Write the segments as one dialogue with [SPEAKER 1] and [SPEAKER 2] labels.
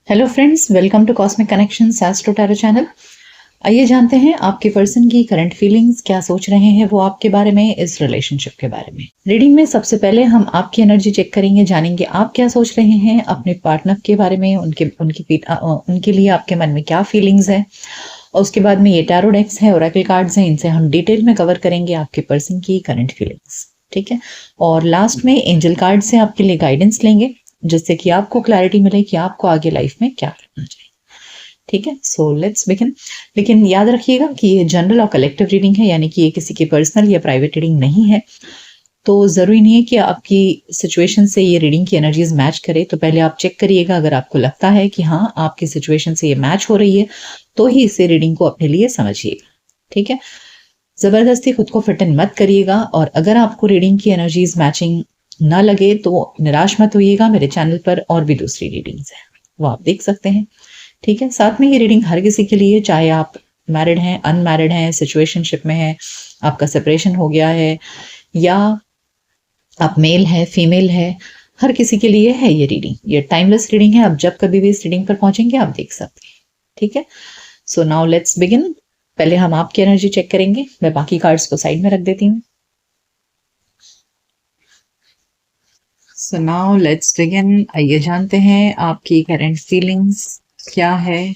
[SPEAKER 1] Hello friends, welcome to cosmic connection astro tarot channel. आइए जानते हैं आपके पर्सन की करंट फीलिंग्स, क्या सोच रहे हैं वो आपके बारे में, इस रिलेशनशिप के बारे में। रीडिंग में सबसे पहले हम आपकी एनर्जी चेक करेंगे, जानेंगे आप क्या सोच रहे हैं अपने पार्टनर के बारे में, उनके लिए आपके मन में क्या फीलिंग्स है। और उसके बाद में ये टैरो डेक्स है, ओरेकल कार्ड्स हैं, इनसे हम डिटेल में कवर करेंगे आपके पर्सन की करंट फीलिंग्स। ठीक है। और लास्ट में एंजल कार्ड से आपके लिए गाइडेंस लेंगे, जिससे कि आपको क्लैरिटी मिले कि आपको आगे लाइफ में क्या करना चाहिए। ठीक है, सो लेट्स बिगिन। लेकिन याद रखिएगा कि ये जनरल और कलेक्टिव रीडिंग है, यानी कि ये किसी की पर्सनल या प्राइवेट रीडिंग नहीं है। तो जरूरी नहीं है कि आपकी सिचुएशन से ये रीडिंग की एनर्जीज मैच करे। तो पहले आप चेक करिएगा, अगर आपको लगता है कि हाँ आपकी सिचुएशन से ये मैच हो रही है तो ही इसे रीडिंग को अपने लिए समझिएगा। ठीक है, जबरदस्ती खुद को फिट इन मत करिएगा। और अगर आपको रीडिंग की एनर्जीज मैचिंग ना लगे तो निराश मत होइएगा, मेरे चैनल पर और भी दूसरी रीडिंग्स हैं, वो आप देख सकते हैं। ठीक है, साथ में ये रीडिंग हर किसी के लिए, चाहे आप मैरिड हैं, अनमैरिड हैं, सिचुएशनशिप में हैं, आपका सेपरेशन हो गया है, या आप मेल है फीमेल है, हर किसी के लिए है ये रीडिंग। ये टाइमलेस रीडिंग है, आप जब कभी भी इस रीडिंग पर पहुंचेंगे आप देख सकते हैं। ठीक है, सो नाउ लेट्स बिगिन। पहले हम आपकी एनर्जी चेक करेंगे, मैं बाकी कार्ड्स को साइड में रख देती हूँ। So now let's begin. आइए जानते हैं आपकी करंट फीलिंग्स क्या है,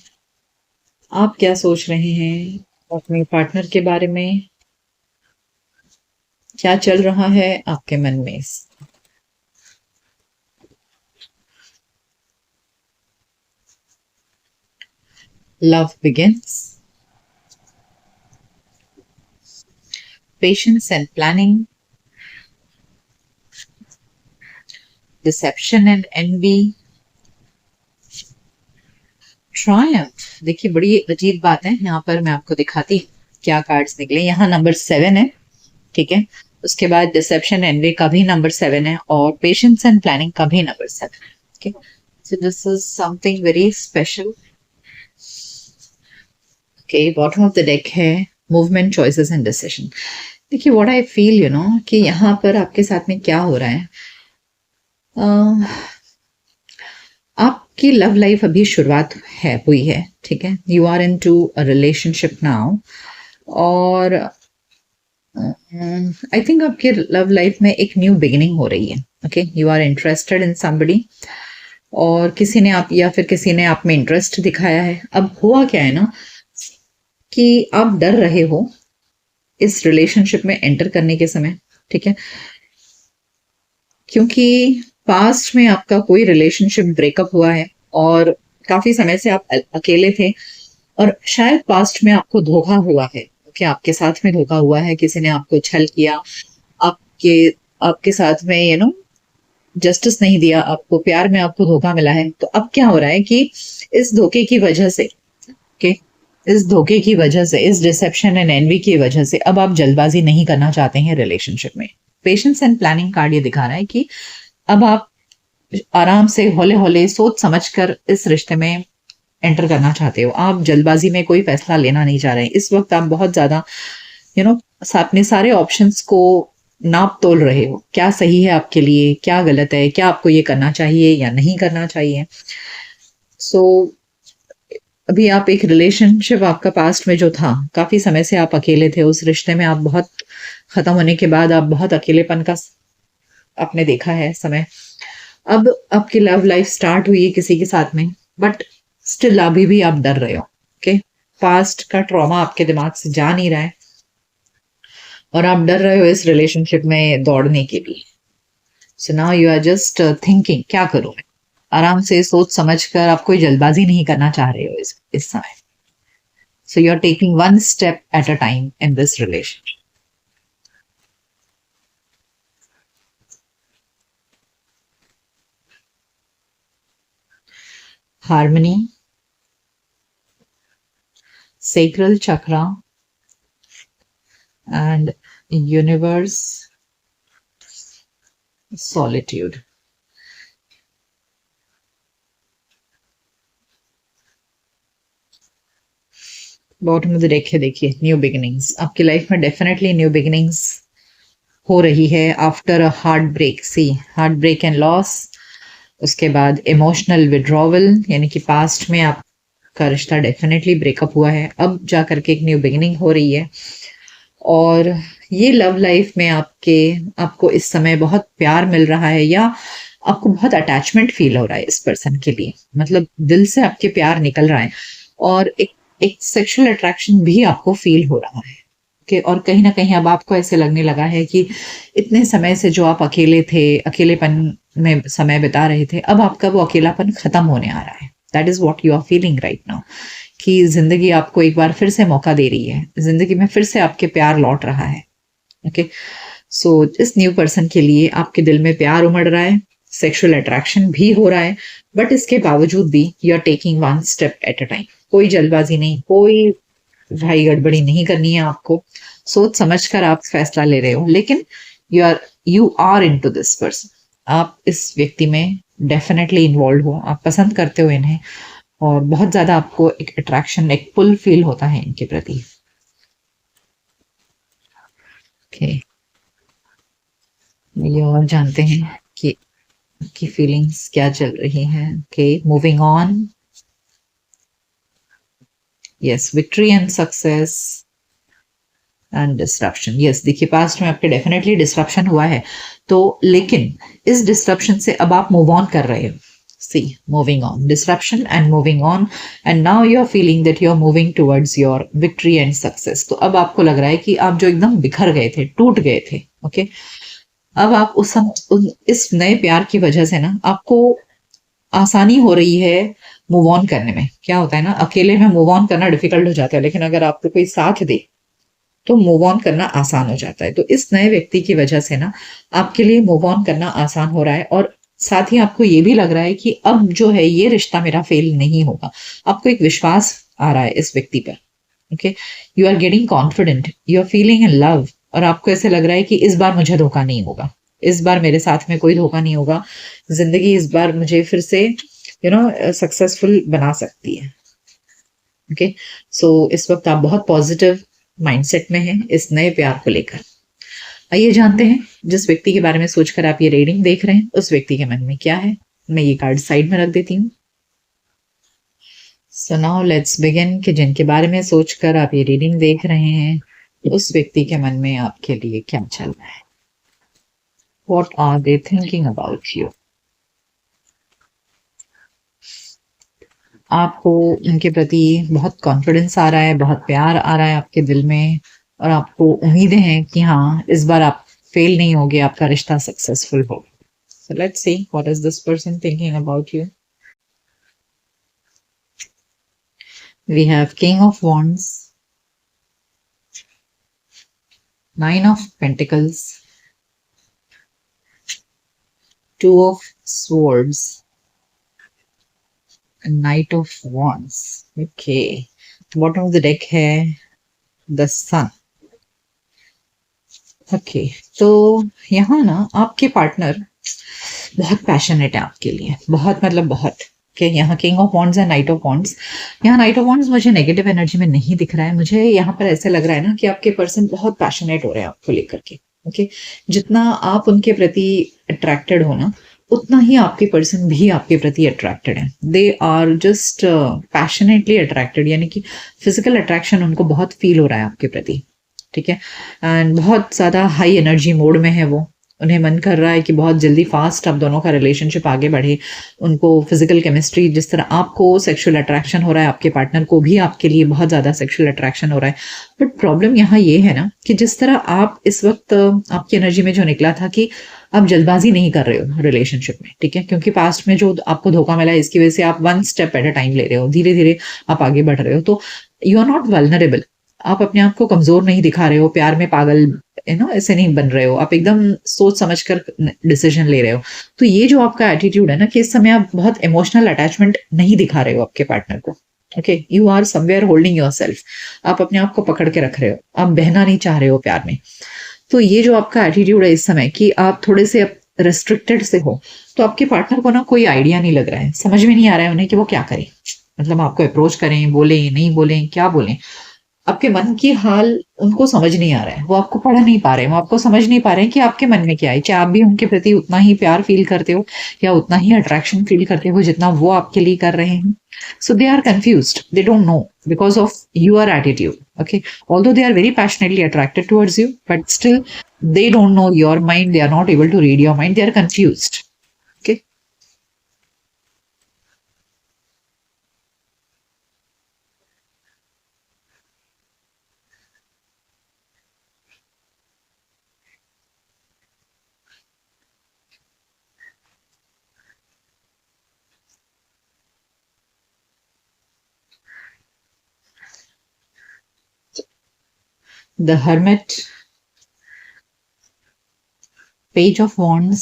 [SPEAKER 1] आप क्या सोच रहे हैं अपने पार्टनर के बारे में, क्या चल रहा है आपके मन में। Love begins, patience and planning, deception and envy, triumph. देखिए बड़ी अजीब बात है, यहाँ पर मैं आपको दिखाती क्या कार्ड्स निकले। यहाँ नंबर 7 है। ठीक है, उसके बाद डिसेप्शन एनवी का भी नंबर 7 है, और पेशेंस एंड प्लानिंग का भी नंबर 7 है। Okay, so this is something very special. Okay, bottom of the deck है मूवमेंट, चॉइसेस एंड डिसीजन। देखिए व्हाट आई फील कि यहाँ पर आपके साथ में क्या हो रहा है। आपकी लव लाइफ अभी शुरुआत हुई है। ठीक है, you are in to a relationship now, और आई थिंक आपके लव लाइफ में एक न्यू बिगिनिंग हो रही है। Okay, you are interested in somebody, और किसी ने आप या फिर किसी ने आप में इंटरेस्ट दिखाया है। अब हुआ क्या है ना, कि आप डर रहे हो इस रिलेशनशिप में एंटर करने के समय। ठीक है, क्योंकि पास्ट में आपका कोई रिलेशनशिप ब्रेकअप हुआ है और काफी समय से आप अकेले थे, और शायद पास्ट में आपको धोखा हुआ है कि आपके साथ में धोखा हुआ है, किसी ने आपको छल किया, आपके आपके साथ में जस्टिस नहीं दिया, आपको प्यार में आपको धोखा मिला है। तो अब क्या हो रहा है कि इस धोखे की वजह से, ओके, इस धोखे की वजह से, इस डिसेप्शन एंड एनवी की वजह से अब आप जल्दबाजी नहीं करना चाहते हैं रिलेशनशिप में। पेशेंस एंड प्लानिंग कार्ड ये दिखा रहा है कि अब आप आराम से हौले हौले सोच समझकर इस रिश्ते में एंटर करना चाहते हो। आप जल्दबाजी में कोई फैसला लेना नहीं चाह रहे हैं। इस वक्त आप बहुत ज्यादा अपने सारे ऑप्शंस को नाप तोल रहे हो, क्या सही है आपके लिए, क्या गलत है, क्या आपको ये करना चाहिए या नहीं करना चाहिए। सो अभी आप एक रिलेशनशिप, आपका पास्ट में जो था, काफी समय से आप अकेले थे उस रिश्ते में, आप बहुत खत्म होने के बाद आप बहुत अकेलेपन का आपने देखा है समय। अब आपकी लव लाइफ स्टार्ट हुई है किसी के साथ में, बट स्टिल अभी भी आप डर रहे हो। ओके, पास्ट का ट्रॉमा आपके दिमाग से जा नहीं रहा है, और आप डर रहे हो इस रिलेशनशिप में दौड़ने के लिए। So now you are just thinking क्या करूं मैं, आराम से सोच समझ कर, आप कोई जल्दबाजी नहीं करना चाह रहे हो इस समय। So you are taking one step at a time in this relationship. Harmony, sacral chakra, and universe, solitude. Bottom of the deck है, देखिए न्यू बिगिनिंग्स। आपकी लाइफ में डेफिनेटली न्यू बिगिनिंग्स हो रही है after a heartbreak. See, heartbreak and loss, उसके बाद emotional withdrawal, यानी कि पास्ट में आपका रिश्ता डेफिनेटली ब्रेकअप हुआ है, अब जा करके एक न्यू बिगिनिंग हो रही है। और ये लव लाइफ में आपको इस समय बहुत प्यार मिल रहा है, या आपको बहुत अटैचमेंट फील हो रहा है इस पर्सन के लिए, मतलब दिल से आपके प्यार निकल रहा है, और एक सेक्सुअल अट्रैक्शन भी आपको फील हो रहा है। ओके, और कहीं ना कहीं अब आपको ऐसे लगने लगा है कि इतने समय से जो आप अकेले थे, अकेलेपन में समय बिता रहे थे, अब आपका वो अकेलापन खत्म होने आ रहा है। That is what you are feeling right now, कि जिंदगी आपको एक बार फिर से मौका दे रही है, जिंदगी में फिर से आपके प्यार लौट रहा है। ओके, सो इस न्यू पर्सन के लिए आपके दिल में प्यार उमड़ रहा है, सेक्सुअल अट्रैक्शन भी हो रहा है, बट इसके बावजूद भी you are taking one step at a time. कोई जल्दबाजी नहीं, कोई भाई गड़बड़ी नहीं करनी है आपको, सोच समझ कर आप फैसला ले रहे हो, लेकिन यू आर इन टू दिस पर्सन। आप इस व्यक्ति में डेफिनेटली इन्वॉल्व हो, आप पसंद करते हो इन्हें, और बहुत ज्यादा आपको एक अट्रैक्शन, एक पुल फील होता है इनके प्रति। ओके, ये और जानते हैं कि फीलिंग्स क्या चल रही हैं। Okay, moving on. Yes, victory and success and disruption. Yes, देखिए पास्ट में आपके डेफिनेटली डिस्ट्रप्शन हुआ है, तो लेकिन इस डिस्ट्रप्शन से अब आप मूव ऑन कर रहे हो। See, moving on, disruption and moving on, and now you are feeling that you are moving towards your victory and success. तो अब आपको लग रहा है कि आप जो एकदम बिखर गए थे, टूट गए थे, ओके, अब आप इस नए प्यार की वजह से ना आपको आसानी हो रही है मूव ऑन करने में। क्या होता है ना, अकेले में मूव ऑन करना डिफिकल्ट हो जाता है, लेकिन अगर आपको कोई साथ दे तो मूव ऑन करना आसान हो जाता है। तो इस नए व्यक्ति की वजह से ना आपके लिए मूव ऑन करना आसान हो रहा है, और साथ ही आपको ये भी लग रहा है कि अब जो है ये रिश्ता मेरा फेल नहीं होगा। आपको एक विश्वास आ रहा है इस व्यक्ति पर। Okay, you are getting confident, you are feeling in love, और आपको ऐसे लग रहा है कि इस बार मुझे धोखा नहीं होगा, इस बार मेरे साथ में कोई धोखा नहीं होगा, जिंदगी इस बार मुझे फिर से सक्सेसफुल बना सकती है। ओके, सो इस वक्त आप बहुत पॉजिटिव माइंडसेट में हैं इस नए प्यार को लेकर। आइए जानते हैं, जिस व्यक्ति के बारे में सोचकर आप ये रीडिंग देख रहे हैं, उस व्यक्ति के मन में क्या है। मैं ये कार्ड साइड में रख देती हूँ। सो नाउ लेट्स बिगिन, कि जिनके बारे में सोचकर आप ये रीडिंग देख रहे हैं, उस व्यक्ति के मन में आपके लिए क्या चल रहा है। What are they thinking about you? आपको उनके प्रति बहुत कॉन्फिडेंस आ रहा है, बहुत प्यार आ रहा है आपके दिल में, और आपको उम्मीदें हैं कि हाँ, इस बार आप फेल नहीं होगे, आपका रिश्ता सक्सेसफुल हो। So let's see what is this person thinking about you. We have King of Wands, Nine of Pentacles, Two of Swords, and Knight of Wands. Okay, bottom of the deck है the Sun. Okay, तो यहाँ ना आपके partner बहुत passionate है आपके लिए, बहुत मतलब बहुत। कि यहाँ किंग ऑफ वॉन्ड्स है, नाइट ऑफ वॉन्ड्स। यहाँ नाइट ऑफ वॉन्ड्स मुझे नेगेटिव एनर्जी में नहीं दिख रहा है, मुझे यहाँ पर ऐसे लग रहा है ना कि आपके पर्सन बहुत पैशनेट हो रहे हैं आपको लेकर के। ओके, जितना आप उनके प्रति अट्रैक्टेड हो ना, उतना ही आपके पर्सन भी आपके प्रति अट्रैक्टेड है। They are just passionately attracted, यानी कि फिजिकल अट्रैक्शन उनको बहुत फील हो रहा है आपके प्रति। ठीक है, एंड बहुत ज़्यादा हाई एनर्जी मोड में है वो। उन्हें मन कर रहा है कि बहुत जल्दी फास्ट आप दोनों का रिलेशनशिप आगे बढ़े। उनको फिजिकल केमिस्ट्री, जिस तरह आपको सेक्सुअल अट्रैक्शन हो रहा है, आपके पार्टनर को भी आपके लिए बहुत ज़्यादा सेक्सुअल अट्रैक्शन हो रहा है। बट प्रॉब्लम यहाँ ये है ना कि जिस तरह आप इस वक्त आपकी एनर्जी में जो निकला था कि आप जल्दबाजी नहीं कर रहे हो रिलेशनशिप में। ठीक है, क्योंकि पास्ट में जो आपको धोखा मिला है, इसकी वजह से आप one step at a time ले रहे हो, धीरे धीरे आप आगे बढ़ रहे हो। तो यू आर नॉट वल्नरेबल, आप अपने आप को कमजोर नहीं दिखा रहे हो, प्यार में पागल ऐसे नहीं बन रहे हो, आप एकदम सोच समझ कर डिसीजन ले रहे हो। तो ये जो आपका एटीट्यूड है ना, कि इस समय आप बहुत इमोशनल अटैचमेंट नहीं दिखा रहे हो आपके पार्टनर को। Okay, you are somewhere holding yourself, आप अपने आप को पकड़ के रख रहे हो, आप बहना नहीं चाह रहे हो प्यार में। तो ये जो आपका एटीट्यूड है इस समय, कि आप थोड़े से रेस्ट्रिक्टेड से हो, तो आपके पार्टनर को ना कोई आइडिया नहीं लग रहा है, समझ में नहीं आ रहा है उन्हें कि वो क्या करें। मतलब आपको अप्रोच करें, बोले नहीं बोले, क्या बोलें। आपके मन की हाल उनको समझ नहीं आ रहा है, वो आपको पढ़ नहीं पा रहे हैं, वो आपको समझ नहीं पा रहे हैं कि आपके मन में क्या है। क्या आप भी उनके प्रति उतना ही प्यार फील करते हो या उतना ही अट्रैक्शन फील करते हो जितना वो आपके लिए कर रहे हैं? So they are confused. They don't know because of your attitude. Okay. Although they are very passionately attracted towards you, but still they don't know your mind. They are not able to read your mind. They are confused. Okay. The Hermit, Page of Wands,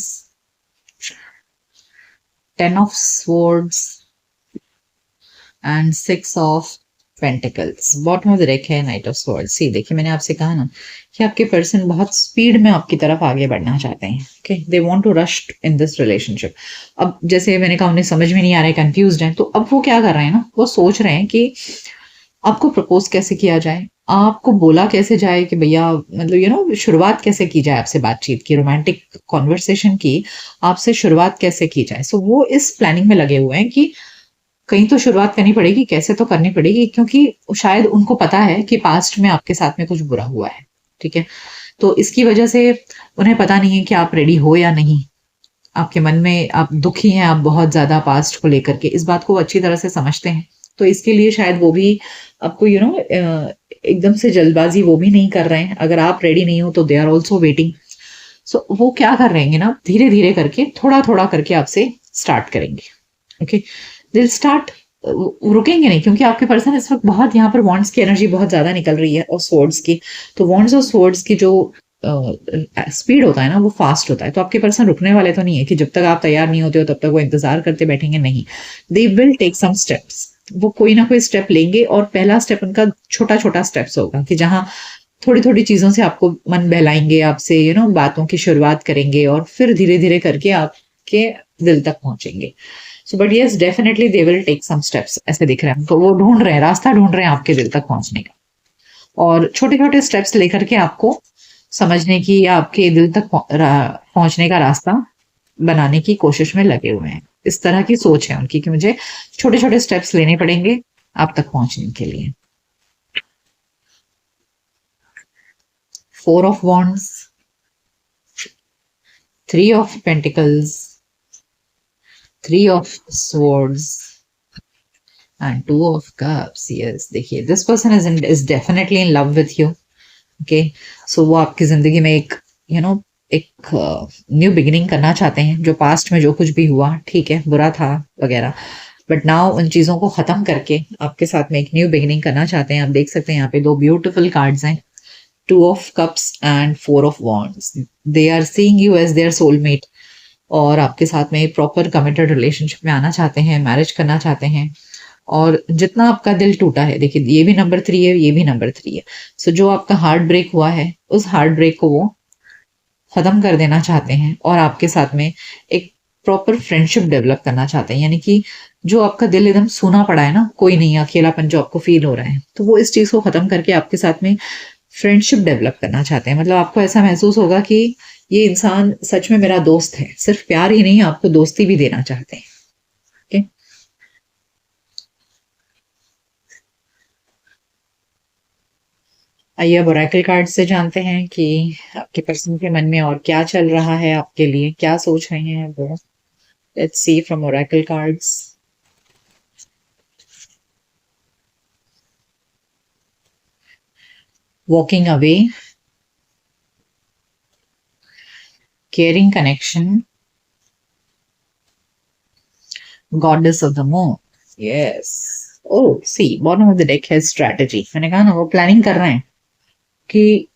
[SPEAKER 1] Ten of Swords, and Six of pentacles. Bottom of the deck है night of swords. सी देखिए, मैंने आपसे कहा ना कि आपके person बहुत speed में आपकी तरफ आगे बढ़ना चाहते हैं। Okay, they want to rush in this relationship. अब जैसे मैंने कहा, उन्हें समझ में नहीं आ रहा है, कंफ्यूज्ड हैं, तो अब वो क्या कर रहे हैं ना, वो सोच रहे हैं कि आपको प्रपोज कैसे किया जाए, आपको बोला कैसे जाए कि भैया, मतलब शुरुआत कैसे की जाए आपसे बातचीत की, रोमांटिक कॉन्वर्सेशन की आपसे शुरुआत कैसे की जाए। सो वो इस प्लानिंग में लगे हुए हैं कि कहीं तो शुरुआत करनी पड़ेगी, कैसे तो करनी पड़ेगी, क्योंकि शायद उनको पता है कि पास्ट में आपके साथ में कुछ बुरा हुआ है। ठीक है, तो इसकी वजह से उन्हें पता नहीं है कि आप रेडी हो या नहीं। आपके मन में आप दुखी हैं, आप बहुत ज्यादा पास्ट को लेकर के, इस बात को वो अच्छी तरह से समझते हैं। तो इसके लिए शायद वो भी आपको एकदम से जल्दबाजी वो भी नहीं कर रहे हैं। अगर आप रेडी नहीं हो तो दे आर ऑल्सो वेटिंग। सो वो क्या कर रहे हैं ना, धीरे धीरे करके, थोड़ा थोड़ा करके आपसे स्टार्ट करेंगे। ओके, दिल स्टार्ट, रुकेंगे नहीं, क्योंकि आपके पर्सन इस वक्त बहुत, यहाँ पर वॉन्ड्स की एनर्जी बहुत ज्यादा निकल रही है और स्वॉर्ड्स की। तो वॉन्ड्स और स्वॉर्ड्स की जो स्पीड होता है ना, वो फास्ट होता है। तो आपके पर्सन रुकने वाले तो नहीं है कि जब तक आप तैयार नहीं होते हो तब तक वो इंतजार करते बैठेंगे, नहीं। They will take some steps. वो कोई ना कोई स्टेप लेंगे, और पहला स्टेप उनका छोटा छोटा स्टेप्स होगा कि जहां थोड़ी थोड़ी चीजों से आपको मन बहलाएंगे, आपसे बातों की शुरुआत करेंगे, और फिर धीरे धीरे करके आपके दिल तक पहुंचेंगे। So but yes, definitely they will take some steps, ऐसे दिख रहे हैं। तो वो ढूंढ रहे हैं, रास्ता ढूंढ रहे हैं आपके दिल तक पहुंचने का, और छोटे छोटे स्टेप्स लेकर के आपको समझने की या आपके दिल तक पहुंचने का रास्ता बनाने की कोशिश में लगे हुए हैं। इस तरह की सोच है उनकी कि मुझे छोटे छोटे स्टेप्स लेने पड़ेंगे आप तक पहुंचने के लिए। Four of wands, three of pentacles, three of swords, and two of cups। yes, देखिए, this person is definitely in love with you। okay, so वो आपकी जिंदगी में एक एक न्यू बिगिनिंग करना चाहते हैं। जो पास्ट में जो कुछ भी हुआ, ठीक है, बुरा था वगैरह, बट नाउ उन चीजों को खत्म करके आपके साथ में एक न्यू बिगिनिंग करना चाहते हैं। आप देख सकते हैं यहाँ पे दो ब्यूटीफुल कार्ड्स हैं, two of cups and four of wands. They are seeing you as their soulmate, और आपके साथ में प्रॉपर कमिटेड रिलेशनशिप में आना चाहते हैं, मैरिज करना चाहते हैं। और जितना आपका दिल टूटा है, देखिए ये भी नंबर 3 है, ये भी नंबर 3 है। सो जो आपका हार्ट ब्रेक हुआ है, उस हार्ट ब्रेक को वो खत्म कर देना चाहते हैं, और आपके साथ में एक प्रॉपर फ्रेंडशिप डेवलप करना चाहते हैं। यानी कि जो आपका दिल एकदम सूना पड़ा है ना, कोई नहीं, अकेलापन जो आपको फील हो रहा है, तो वो इस चीज को खत्म करके आपके साथ में फ्रेंडशिप डेवलप करना चाहते हैं। मतलब आपको ऐसा महसूस होगा कि ये इंसान सच में मेरा दोस्त है, सिर्फ प्यार ही नहीं, आपको दोस्ती भी देना चाहते हैं। ओके, आइए अब ओरेकल कार्ड से जानते हैं कि आपके पर्सन के मन में और क्या चल रहा है, आपके लिए क्या सोच रहे हैं वो। Let's see from Oracle cards. Walking away, caring connection, goddess of the moon। yes, oh see, bottom of the deck है strategy। मैंने कहा ना, वो प्लानिंग कर रहे हैं कि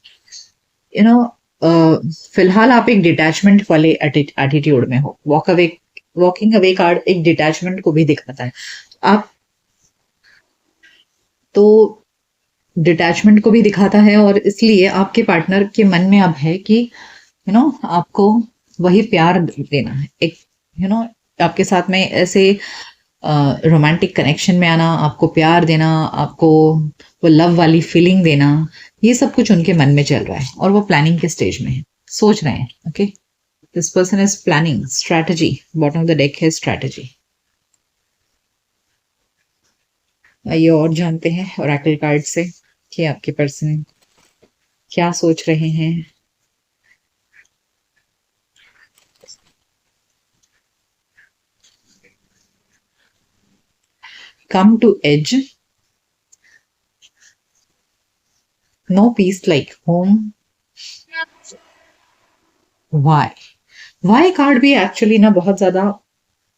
[SPEAKER 1] यू नो फिलहाल आप एक डिटैचमेंट वाले एटीट्यूड में हो। वॉकिंग अवे कार्ड एक डिटैचमेंट को भी दिखाता है। आप तो डिटैचमेंट को भी दिखाता है, और इसलिए आपके पार्टनर के मन में अब है कि आपको वही प्यार देना है। एक आपके साथ में ऐसे रोमांटिक कनेक्शन में आना, आपको प्यार देना, आपको वो लव वाली फीलिंग देना, ये सब कुछ उनके मन में चल रहा है और वो प्लानिंग के स्टेज में है, सोच रहे हैं. Okay, this person is planning strategy. Bottom of the deck है स्ट्रैटेजी. आइए और जानते हैं ओरेकल कार्ड से कि आपके पर्सन क्या सोच रहे हैं. Come to edge, no peace like home. Why, why card भी एक्चुअली ना बहुत ज्यादा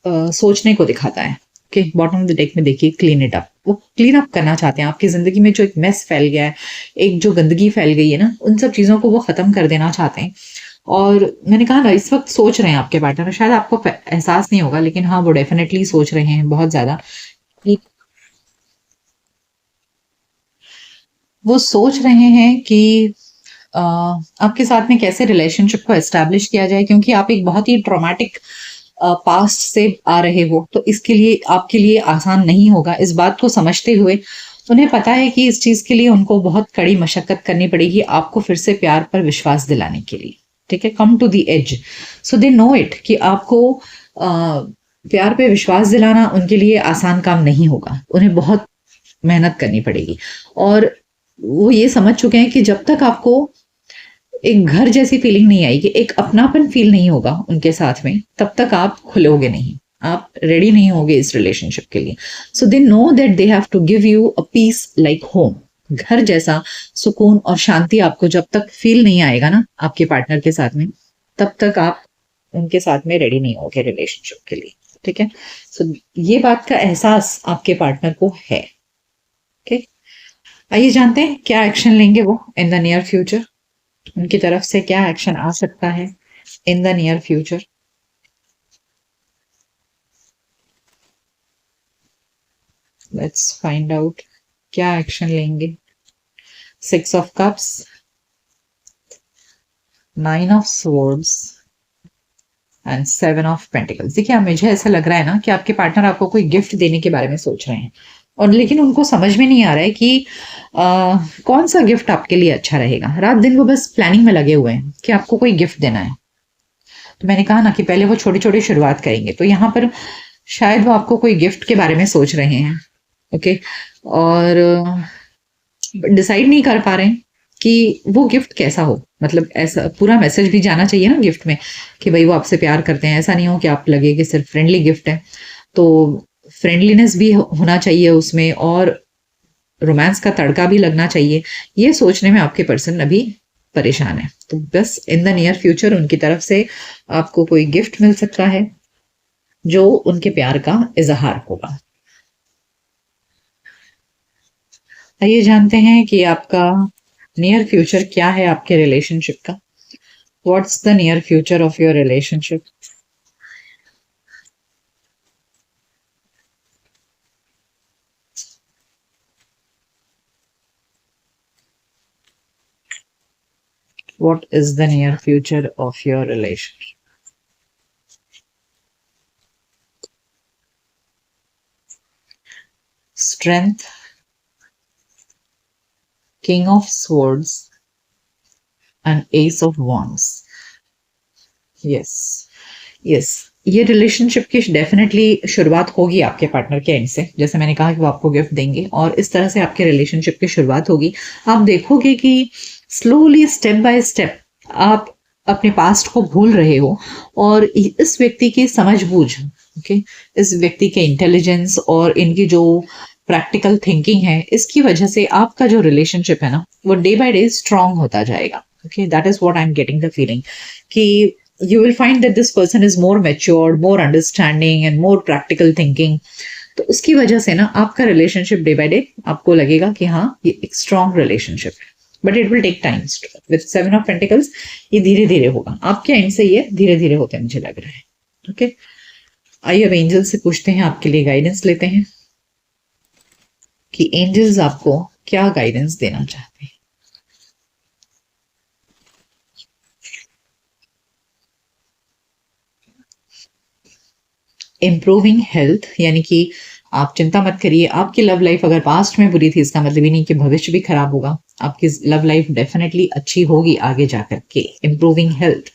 [SPEAKER 1] सोचने को दिखाता है कि बॉटम ऑफ द डेक में देखिए क्लीन इट अप. वो क्लीन अप करना चाहते हैं आपकी जिंदगी में जो एक मेस फैल गया है, एक जो गंदगी फैल गई है ना, उन सब चीजों को वो खत्म कर देना चाहते हैं. और मैंने कहा ना, इस वक्त सोच रहे हैं आपके पार्टनर, शायद आपको एहसास नहीं होगा लेकिन हाँ वो डेफिनेटली सोच रहे हैं बहुत ज्यादा. कि वो सोच रहे हैं कि आपके साथ में कैसे रिलेशनशिप को एस्टैब्लिश किया जाए, क्योंकि आप एक बहुत ही ट्रॉमेटिक पास्ट से आ रहे हो, तो इसके लिए आपके लिए आसान नहीं होगा. इस बात को समझते हुए उन्हें पता है कि इस चीज के लिए उनको बहुत कड़ी मशक्कत करनी पड़ेगी आपको फिर से प्यार पर विश्वास दिलाने के लिए. ठीक है, come to the edge. So they know it कि आपको प्यार पे विश्वास दिलाना उनके लिए आसान काम नहीं होगा, उन्हें बहुत मेहनत करनी पड़ेगी. और वो ये समझ चुके हैं कि जब तक आपको एक घर जैसी फीलिंग नहीं आएगी, एक अपनापन फील नहीं होगा उनके साथ में, तब तक आप खुलोगे नहीं, आप रेडी नहीं होगे इस रिलेशनशिप के लिए. So they know that they have to give you a piece like home. घर जैसा सुकून और शांति आपको जब तक फील नहीं आएगा ना आपके पार्टनर के साथ में, तब तक आप उनके साथ में रेडी नहीं होगे रिलेशनशिप के लिए. ठीक है, सो ये बात का एहसास आपके पार्टनर को है. ओके, आइए जानते हैं क्या एक्शन लेंगे वो इन द नियर फ्यूचर. उनकी तरफ से क्या एक्शन आ सकता है in the near future. Let's find out क्या एक्शन लेंगे. 6 of Cups, 9 of Swords and 7 of Pentacles. देखिए मुझे ऐसा लग रहा है ना कि आपके पार्टनर आपको कोई गिफ्ट देने के बारे में सोच रहे हैं, और लेकिन उनको समझ में नहीं आ रहा है कि कौन सा गिफ्ट आपके लिए अच्छा रहेगा. रात दिन वो बस प्लानिंग में लगे हुए हैं कि आपको कोई गिफ्ट देना है. तो मैंने कहा ना कि पहले वो छोटी छोटी शुरुआत करेंगे, तो यहाँ पर शायद वो आपको कोई गिफ्ट के बारे में सोच रहे हैं. ओके, और डिसाइड नहीं कर पा रहे हैं कि वो गिफ्ट कैसा हो. मतलब ऐसा पूरा मैसेज भी जाना चाहिए ना गिफ्ट में कि भाई वो आपसे प्यार करते हैं. ऐसा नहीं हो कि आप लगे कि सिर्फ फ्रेंडली गिफ्ट है. तो फ्रेंडलीनेस भी होना चाहिए उसमें, और रोमांस का तड़का भी लगना चाहिए. ये सोचने में आपके पर्सन अभी परेशान है. तो बस इन द नियर फ्यूचर उनकी तरफ से आपको कोई गिफ्ट मिल सकता है जो उनके प्यार का इजहार होगा. आइए जानते हैं कि आपका नियर फ्यूचर क्या है आपके रिलेशनशिप का. What's the near future of your relationship. What is the near future of your relationship? Strength, King of Swords and Ace of Wands. Yes, yes. ये रिलेशनशिप की डेफिनेटली शुरुआत होगी आपके पार्टनर के एंड से. जैसे मैंने कहा कि वो आपको गिफ्ट देंगे और इस तरह से आपके रिलेशनशिप की शुरुआत होगी. आप देखोगे कि स्लोली स्टेप बाय स्टेप आप अपने पास्ट को भूल रहे हो, और इस व्यक्ति की समझबूझ, ओके, इस व्यक्ति के इंटेलिजेंस और इनकी जो प्रैक्टिकल थिंकिंग है, इसकी वजह से आपका जो रिलेशनशिप है ना वो डे बाय डे स्ट्रांग होता जाएगा. Okay, that is what I am getting the feeling कि you will find that this person is more matured, more understanding and more practical thinking. तो उसकी वजह से ना आपका रिलेशनशिप डे बाय डे आपको लगेगा कि हाँ ये एक स्ट्रॉन्ग रिलेशनशिप है. But it will take times. With 7 of Pentacles ये धीरे धीरे होगा आपके एंड से, ये धीरे धीरे होते हैं मुझे लग रहा है. ओके, आइए अब एंजल से पूछते हैं, आपके लिए गाइडेंस लेते हैं कि एंजल्स आपको क्या गाइडेंस देना चाहते हैं. इम्प्रूविंग हेल्थ, यानी कि आप चिंता मत करिए। आपकी लव लाइफ अगर पास्ट में बुरी थी, इसका मतलब ही नहीं कि भविष्य भी खराब होगा। आपकी लव लाइफ डेफिनेटली अच्छी होगी आगे जाकर के। इम्प्रूविंग हेल्थ,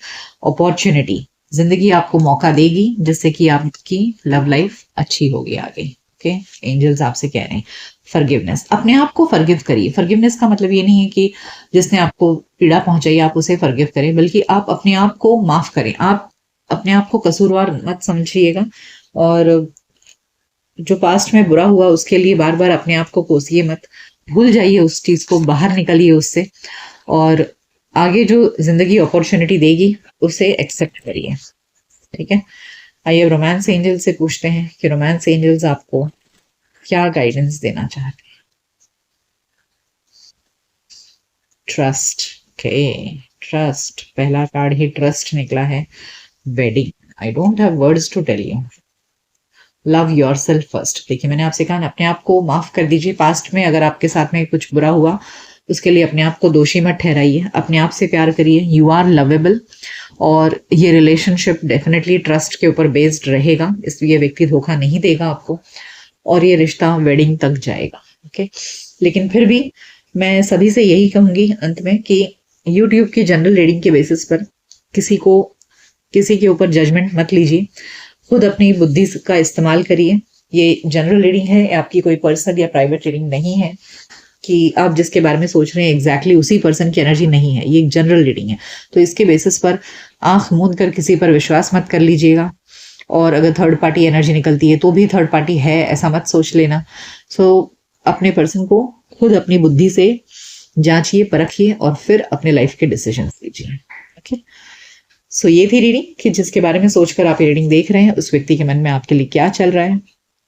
[SPEAKER 1] अपॉर्चुनिटी, जिंदगी आपको मौका देगी जिससे कि आपकी लव लाइफ अच्छी होगी आगे। ओके, एंजल्स आपसे कह रहे हैं फॉरगिवनेस, अपने आप को फॉरगिव करिए। फॉरगिवनेस का मतलब ये नहीं है कि जिसने आपको पीड़ा पहुंचाई आप उसे फॉरगिव करें, बल्कि आप अपने आप को माफ करें। आप अपने आप को कसूरवार मत समझिएगा, और जो पास्ट में बुरा हुआ उसके लिए बार बार अपने आप को कोसिए मत। भूल जाइए उस चीज को, बाहर निकलिए उससे, और आगे जो जिंदगी अपॉर्चुनिटी देगी उसे एक्सेप्ट करिए। ठीक है, आइए रोमांस एंजल से पूछते हैं कि रोमांस एंजल्स आपको क्या गाइडेंस देना चाहते हैं। ट्रस्ट, ओके, ट्रस्ट, पहला कार्ड ही ट्रस्ट निकला है। Wedding, I don't have words to tell you. Love yourself first. देखिए, मैंने आपसे कहा ना, अपने आप को माफ कर दीजिए। पास्ट में अगर आपके साथ में कुछ बुरा हुआ उसके लिए अपने आप को दोषी मत ठहराइए, अपने आप से प्यार करिए। यू आर लवेबल, और ये रिलेशनशिप डेफिनेटली ट्रस्ट के ऊपर बेस्ड रहेगा, इसलिए व्यक्ति धोखा नहीं देगा आपको, और ये रिश्ता वेडिंग तक जाएगा। ओके, लेकिन फिर भी मैं सभी से यही कहूंगी अंत में कि यूट्यूब की जनरल रीडिंग के बेसिस पर किसी के ऊपर जजमेंट मत लीजिए। खुद अपनी बुद्धि का इस्तेमाल करिए। ये जनरल रीडिंग है, आपकी कोई पर्सनल या प्राइवेट रीडिंग नहीं है कि आप जिसके बारे में सोच रहे हैं एग्जैक्टली उसी पर्सन की एनर्जी नहीं है। ये एक जनरल रीडिंग है, तो इसके बेसिस पर आंख मूंद कर किसी पर विश्वास मत कर लीजिएगा। और अगर थर्ड पार्टी एनर्जी निकलती है तो भी थर्ड पार्टी है ऐसा मत सोच लेना। सो अपने पर्सन को खुद अपनी बुद्धि से जांचिए, परखिए, और फिर अपने लाइफ के डिसीजन लीजिए। ओके, सो ये थी रीडिंग कि जिसके बारे में सोचकर आप ये रीडिंग देख रहे हैं उस व्यक्ति के मन में आपके लिए क्या चल रहा है।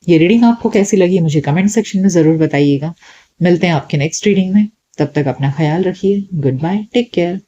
[SPEAKER 1] ये रीडिंग आपको कैसी लगी मुझे कमेंट सेक्शन में जरूर बताइएगा। मिलते हैं आपके नेक्स्ट रीडिंग में, तब तक अपना ख्याल रखिए। Goodbye, take care.